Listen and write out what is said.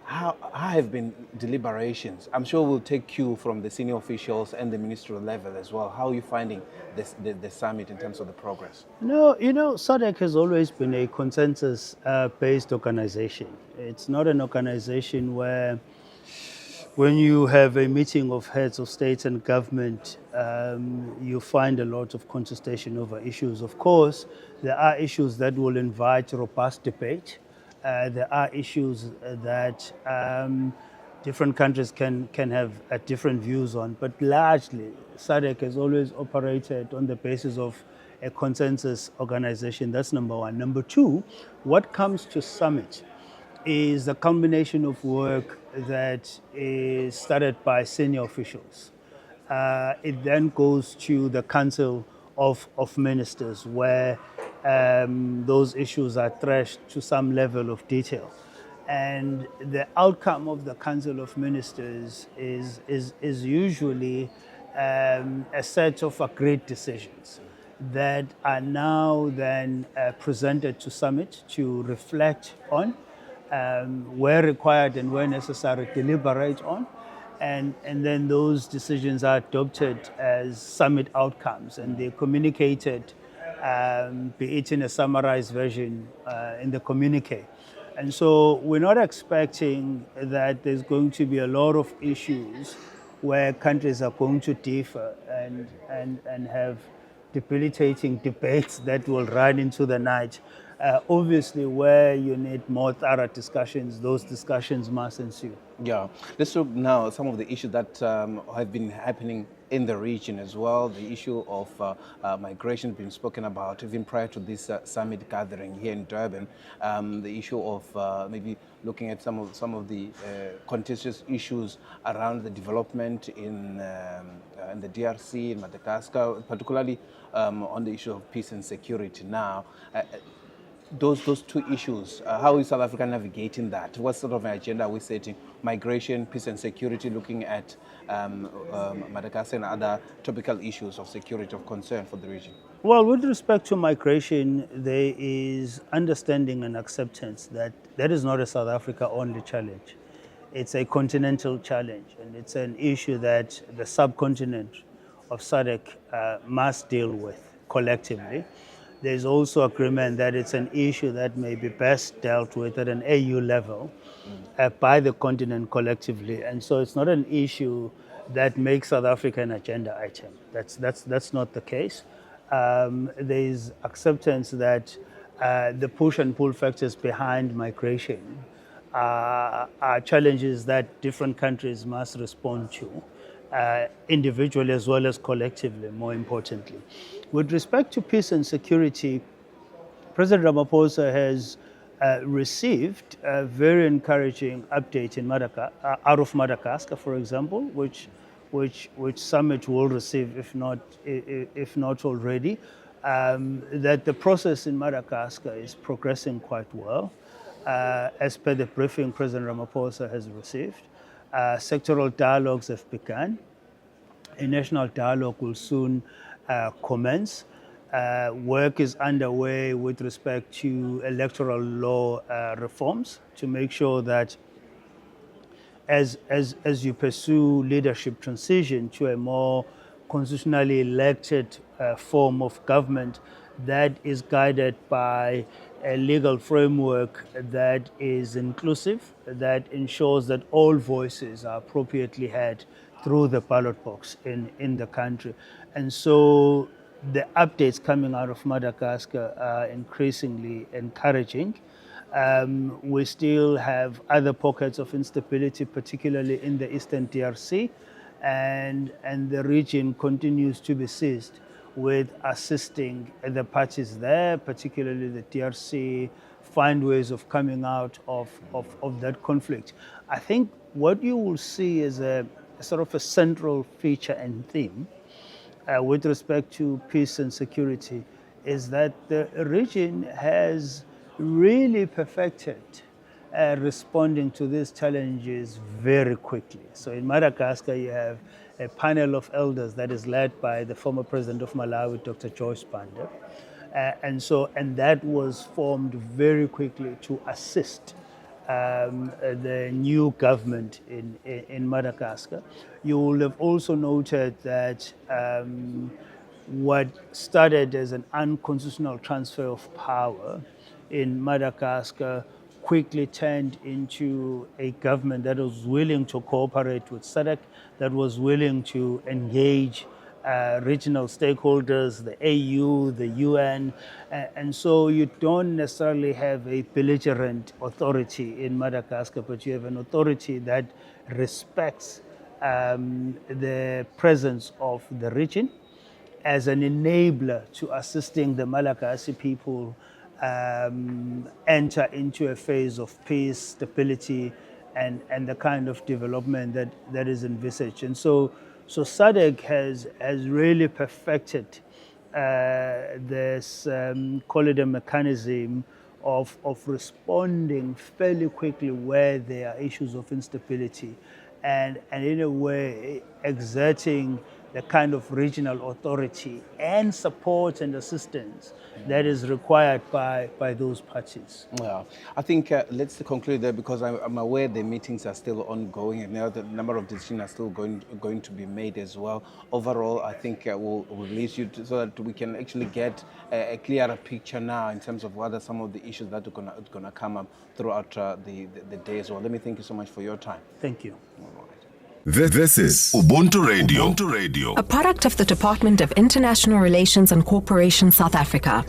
how have been deliberations? I'm sure we'll take cue from the senior officials and the ministerial level as well. How are you finding the summit in terms of the progress? No, SADC has always been a consensus-based organization. It's not an organization where, when you have a meeting of heads of state and government, you find a lot of contestation over issues. Of course, there are issues that will invite robust debate. There are issues that different countries can have different views on, but largely, SADC has always operated on the basis of a consensus organization. That's number one. Number two, what comes to summit is a combination of work that is started by senior officials. It then goes to the Council of Ministers, where those issues are thrashed to some level of detail. And the outcome of the Council of Ministers is usually a set of agreed decisions that are now then presented to summit to reflect on, where required and where necessary, deliberate on. And then those decisions are adopted as summit outcomes, and they're communicated, be it in a summarized version in the communique. And so we're not expecting that there's going to be a lot of issues where countries are going to differ and have debilitating debates that will run into the night. Obviously, where you need more thorough discussions, those discussions must ensue. Yeah, let's look now at some of the issues that have been happening in the region as well. The issue of migration being spoken about even prior to this summit gathering here in Durban. The issue of maybe looking at some of the contentious issues around the development in the DRC, in Madagascar, particularly on the issue of peace and security now. Those two issues, how is South Africa navigating that? What sort of an agenda are we setting? Migration, peace and security, looking at Madagascar and other topical issues of security of concern for the region? Well, with respect to migration, there is understanding and acceptance that that is not a South Africa-only challenge. It's a continental challenge, and it's an issue that the subcontinent of SADC must deal with collectively. There's also agreement that it's an issue that may be best dealt with at an AU level by the continent collectively. And so it's not an issue that makes South Africa an agenda item. That's not the case. There's acceptance that the push and pull factors behind migration are challenges that different countries must respond to, individually as well as collectively, more importantly. With respect to peace and security, President Ramaphosa has received a very encouraging update in out of Madagascar, for example, which summit will receive, if not already, that the process in Madagascar is progressing quite well, as per the briefing President Ramaphosa has received. Sectoral dialogues have begun. A national dialogue will soon commence. Work is underway with respect to electoral law reforms to make sure that as you pursue leadership transition to a more constitutionally elected form of government that is guided by a legal framework that is inclusive, that ensures that all voices are appropriately heard through the ballot box in the country. And so the updates coming out of Madagascar are increasingly encouraging. We still have other pockets of instability, particularly in the Eastern DRC, and the region continues to be seized with assisting the parties there, particularly the DRC, find ways of coming out of that conflict. I think what you will see is a sort of a central feature and theme with respect to peace and security is that the region has really perfected responding to these challenges very quickly. So in Madagascar, you have a panel of elders that is led by the former president of Malawi, Dr. Joyce Banda. And that was formed very quickly to assist the new government in Madagascar, you will have also noted that what started as an unconstitutional transfer of power in Madagascar quickly turned into a government that was willing to cooperate with SADC, that was willing to engage regional stakeholders, the AU, the UN, and so you don't necessarily have a belligerent authority in Madagascar, but you have an authority that respects the presence of the region as an enabler to assisting the Malagasy people enter into a phase of peace, stability, and the kind of development that is envisaged. And so SADC has really perfected this, call it a mechanism of responding fairly quickly where there are issues of instability, and in a way exerting the kind of regional authority and support and assistance that is required by those parties. Yeah, I think let's conclude there, because I'm aware the meetings are still ongoing and now the number of decisions are still going to be made as well. Overall, I think we'll release you so that we can actually get a clearer picture now in terms of what are some of the issues that are going to come up throughout the day as well. Let me thank you so much for your time. Thank you. All right. This is Ubuntu Radio. Ubuntu Radio, a product of the Department of International Relations and Cooperation, South Africa.